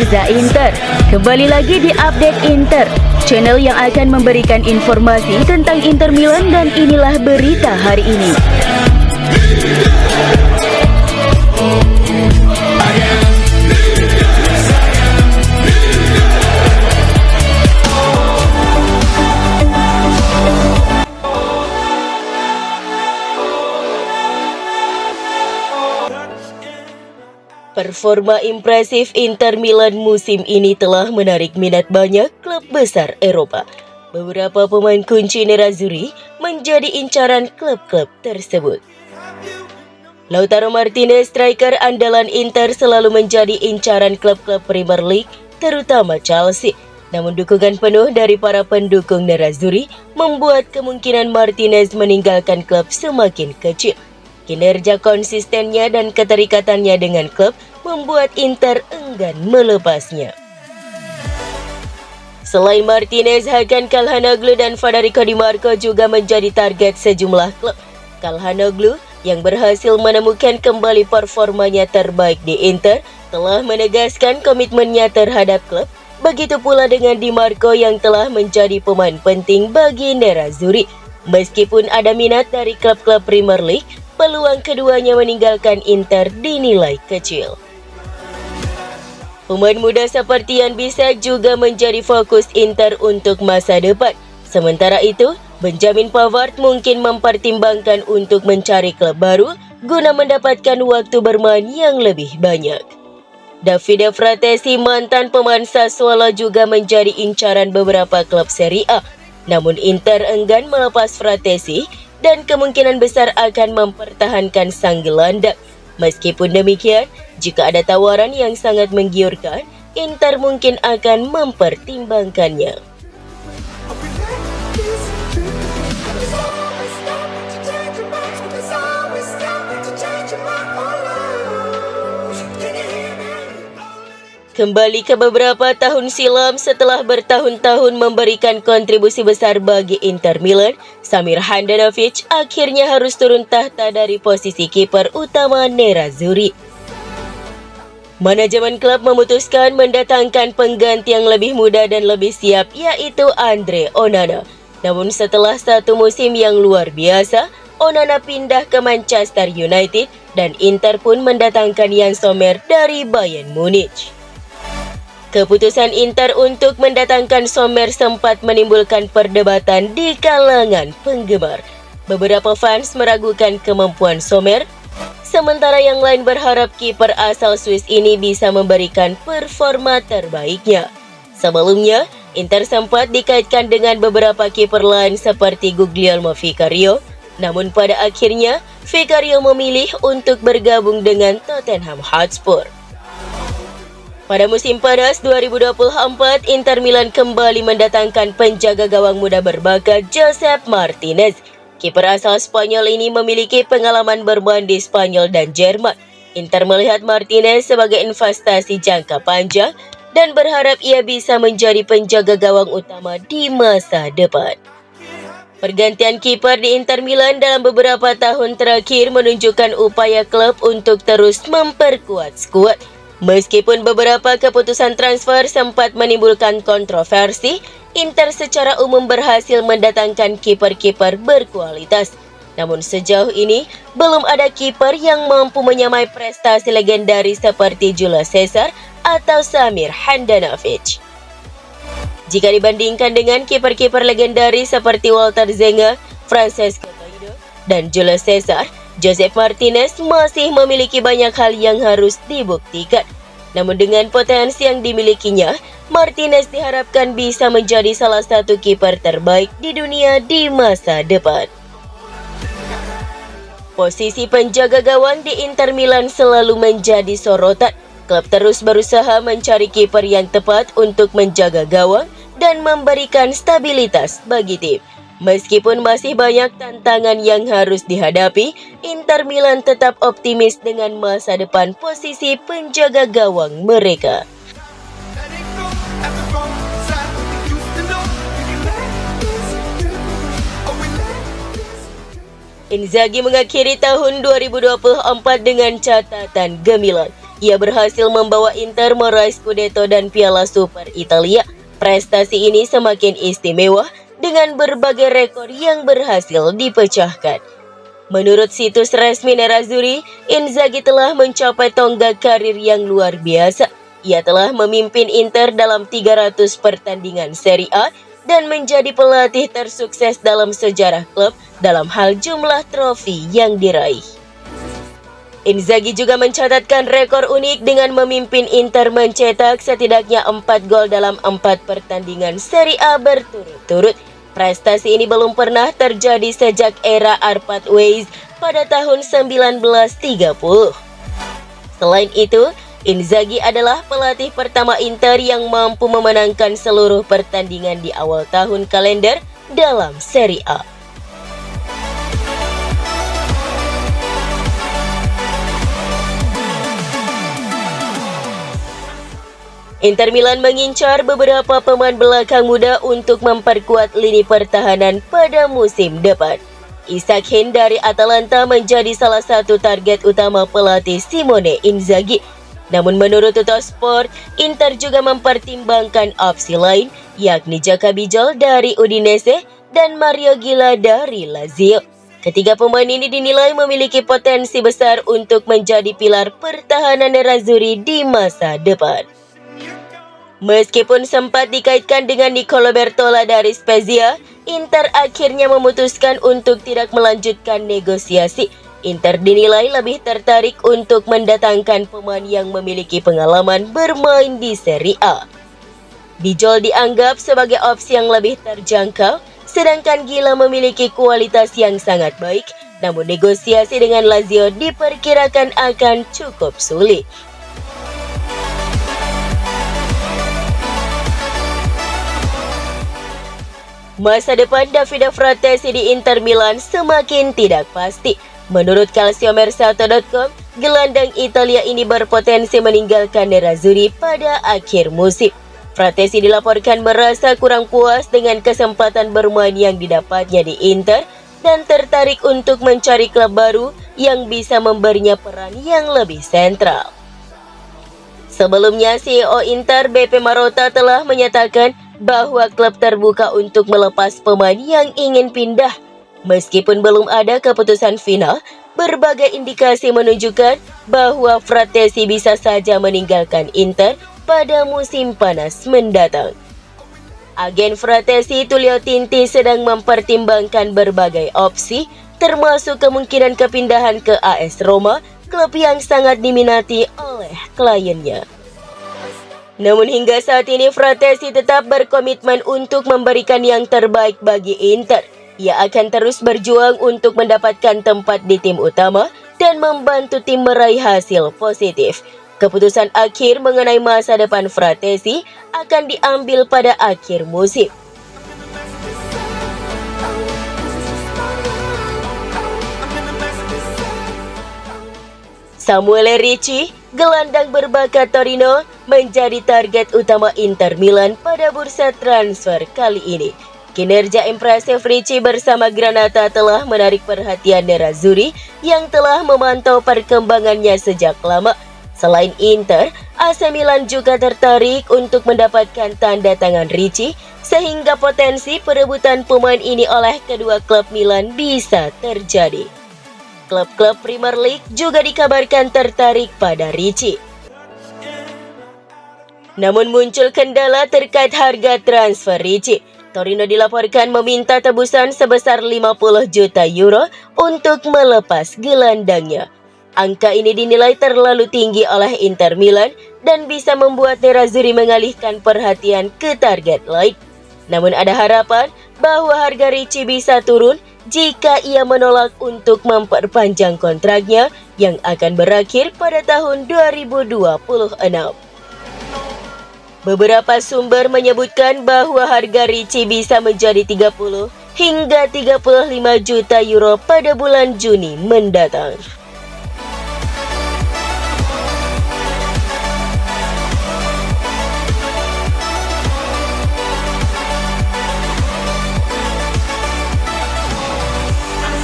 Reza Inter. Kembali lagi di Update Inter, channel yang akan memberikan informasi tentang Inter Milan, dan inilah berita hari ini. Performa impresif Inter Milan musim ini telah menarik minat banyak klub besar Eropa. Beberapa pemain kunci Nerazzurri menjadi incaran klub-klub tersebut. Lautaro Martinez, striker andalan Inter, selalu menjadi incaran klub-klub Premier League, terutama Chelsea. Namun dukungan penuh dari para pendukung Nerazzurri membuat kemungkinan Martinez meninggalkan klub semakin kecil. Kinerja konsistennya dan keterikatannya dengan klub membuat Inter enggan melepasnya. Selain Martinez, Hakan Calhanoglu dan Federico Di Marco juga menjadi target sejumlah klub. Calhanoglu yang berhasil menemukan kembali performanya terbaik di Inter telah menegaskan komitmennya terhadap klub. Begitu pula dengan Di Marco yang telah menjadi pemain penting bagi Nerazzurri. Meskipun ada minat dari klub-klub Premier League, peluang keduanya meninggalkan Inter dinilai kecil. Pemain muda seperti Jan Bisek juga menjadi fokus Inter untuk masa depan. Sementara itu, Benjamin Pavard mungkin mempertimbangkan untuk mencari klub baru guna mendapatkan waktu bermain yang lebih banyak. Davide Fratesi, mantan pemain Sassuolo, juga menjadi incaran beberapa klub Serie A. Namun Inter enggan melepas Fratesi dan kemungkinan besar akan mempertahankan sang gelandang. Meskipun demikian, jika ada tawaran yang sangat menggiurkan, Inter mungkin akan mempertimbangkannya. Kembali ke beberapa tahun silam, setelah bertahun-tahun memberikan kontribusi besar bagi Inter Milan, Samir Handanovic akhirnya harus turun tahta dari posisi kiper utama Nerazzurri. Manajemen klub memutuskan mendatangkan pengganti yang lebih muda dan lebih siap, yaitu Andre Onana. Namun setelah satu musim yang luar biasa, Onana pindah ke Manchester United dan Inter pun mendatangkan Yann Sommer dari Bayern Munich. Keputusan Inter untuk mendatangkan Sommer sempat menimbulkan perdebatan di kalangan penggemar. Beberapa fans meragukan kemampuan Sommer, sementara yang lain berharap kiper asal Swiss ini bisa memberikan performa terbaiknya. Sebelumnya, Inter sempat dikaitkan dengan beberapa kiper lain seperti Guglielmo Vicario, namun pada akhirnya Vicario memilih untuk bergabung dengan Tottenham Hotspur. Pada musim panas 2024, Inter Milan kembali mendatangkan penjaga gawang muda berbakat Josep Martinez. Kiper asal Spanyol ini memiliki pengalaman bermain di Spanyol dan Jerman. Inter melihat Martinez sebagai investasi jangka panjang dan berharap ia bisa menjadi penjaga gawang utama di masa depan. Pergantian kiper di Inter Milan dalam beberapa tahun terakhir menunjukkan upaya klub untuk terus memperkuat skuad. Meskipun beberapa keputusan transfer sempat menimbulkan kontroversi, Inter secara umum berhasil mendatangkan kiper-kiper berkualitas. Namun sejauh ini, belum ada kiper yang mampu menyamai prestasi legendaris seperti Julio Cesar atau Samir Handanovic. Jika dibandingkan dengan kiper-kiper legendaris seperti Walter Zenga, Francesco Totti, dan Julio Cesar, Josep Martinez masih memiliki banyak hal yang harus dibuktikan. Namun dengan potensi yang dimilikinya, Martinez diharapkan bisa menjadi salah satu kiper terbaik di dunia di masa depan. Posisi penjaga gawang di Inter Milan selalu menjadi sorotan. Klub terus berusaha mencari kiper yang tepat untuk menjaga gawang dan memberikan stabilitas bagi tim. Meskipun masih banyak tantangan yang harus dihadapi, Inter Milan tetap optimis dengan masa depan posisi penjaga gawang mereka. Inzaghi mengakhiri tahun 2024 dengan catatan gemilang. Ia berhasil membawa Inter meraih Scudetto dan Piala Super Italia. Prestasi ini semakin istimewa dengan berbagai rekor yang berhasil dipecahkan. Menurut situs resmi Nerazzurri, Inzaghi telah mencapai tonggak karir yang luar biasa. Ia telah memimpin Inter dalam 300 pertandingan Serie A dan menjadi pelatih tersukses dalam sejarah klub dalam hal jumlah trofi yang diraih. Inzaghi juga mencatatkan rekor unik dengan memimpin Inter mencetak setidaknya 4 gol dalam 4 pertandingan Serie A berturut-turut. Prestasi ini belum pernah terjadi sejak era Arpad Weis pada tahun 1930. Selain itu, Inzaghi adalah pelatih pertama Inter yang mampu memenangkan seluruh pertandingan di awal tahun kalender dalam Serie A. Inter Milan mengincar beberapa pemain belakang muda untuk memperkuat lini pertahanan pada musim depan. Isaac Hin dari Atalanta menjadi salah satu target utama pelatih Simone Inzaghi. Namun menurut Tuttosport, Inter juga mempertimbangkan opsi lain, yakni Jaka Bijol dari Udinese dan Mario Gila dari Lazio. Ketiga pemain ini dinilai memiliki potensi besar untuk menjadi pilar pertahanan Nerazzurri di masa depan. Meskipun sempat dikaitkan dengan Nicolo Bertola dari Spezia, Inter akhirnya memutuskan untuk tidak melanjutkan negosiasi. Inter dinilai lebih tertarik untuk mendatangkan pemain yang memiliki pengalaman bermain di Serie A. Bijol dianggap sebagai opsi yang lebih terjangkau, sedangkan Gila memiliki kualitas yang sangat baik, namun negosiasi dengan Lazio diperkirakan akan cukup sulit. Masa depan Davide Fratesi di Inter Milan semakin tidak pasti. Menurut Calciomercato.com, gelandang Italia ini berpotensi meninggalkan Nerazzurri pada akhir musim. Fratesi dilaporkan merasa kurang puas dengan kesempatan bermain yang didapatnya di Inter dan tertarik untuk mencari klub baru yang bisa memberinya peran yang lebih sentral. Sebelumnya, CEO Inter BP Marotta telah menyatakan bahwa klub terbuka untuk melepas pemain yang ingin pindah. Meskipun belum ada keputusan final, berbagai indikasi menunjukkan bahwa Fratesi bisa saja meninggalkan Inter pada musim panas mendatang. Agen Fratesi, Tullio Tinti, sedang mempertimbangkan berbagai opsi, termasuk kemungkinan kepindahan ke AS Roma, klub yang sangat diminati oleh kliennya. Namun hingga saat ini Fratesi tetap berkomitmen untuk memberikan yang terbaik bagi Inter. Ia akan terus berjuang untuk mendapatkan tempat di tim utama dan membantu tim meraih hasil positif. Keputusan akhir mengenai masa depan Fratesi akan diambil pada akhir musim. Samuele Ricci, gelandang berbakat Torino, menjadi target utama Inter Milan pada bursa transfer kali ini. Kinerja impresif Ricci bersama Granata telah menarik perhatian Nerazzurri yang telah memantau perkembangannya sejak lama. Selain Inter, AC Milan juga tertarik untuk mendapatkan tanda tangan Ricci, sehingga potensi perebutan pemain ini oleh kedua klub Milan bisa terjadi. Klub-klub Premier League juga dikabarkan tertarik pada Ricci. Namun muncul kendala terkait harga transfer Ricci. Torino dilaporkan meminta tebusan sebesar 50 juta euro untuk melepas gelandangnya. Angka ini dinilai terlalu tinggi oleh Inter Milan dan bisa membuat Nerazzurri mengalihkan perhatian ke target lain. Namun ada harapan bahwa harga Ricci bisa turun jika ia menolak untuk memperpanjang kontraknya yang akan berakhir pada tahun 2026. Beberapa sumber menyebutkan bahwa harga Ricci bisa menjadi 30 hingga 35 juta euro pada bulan Juni mendatang.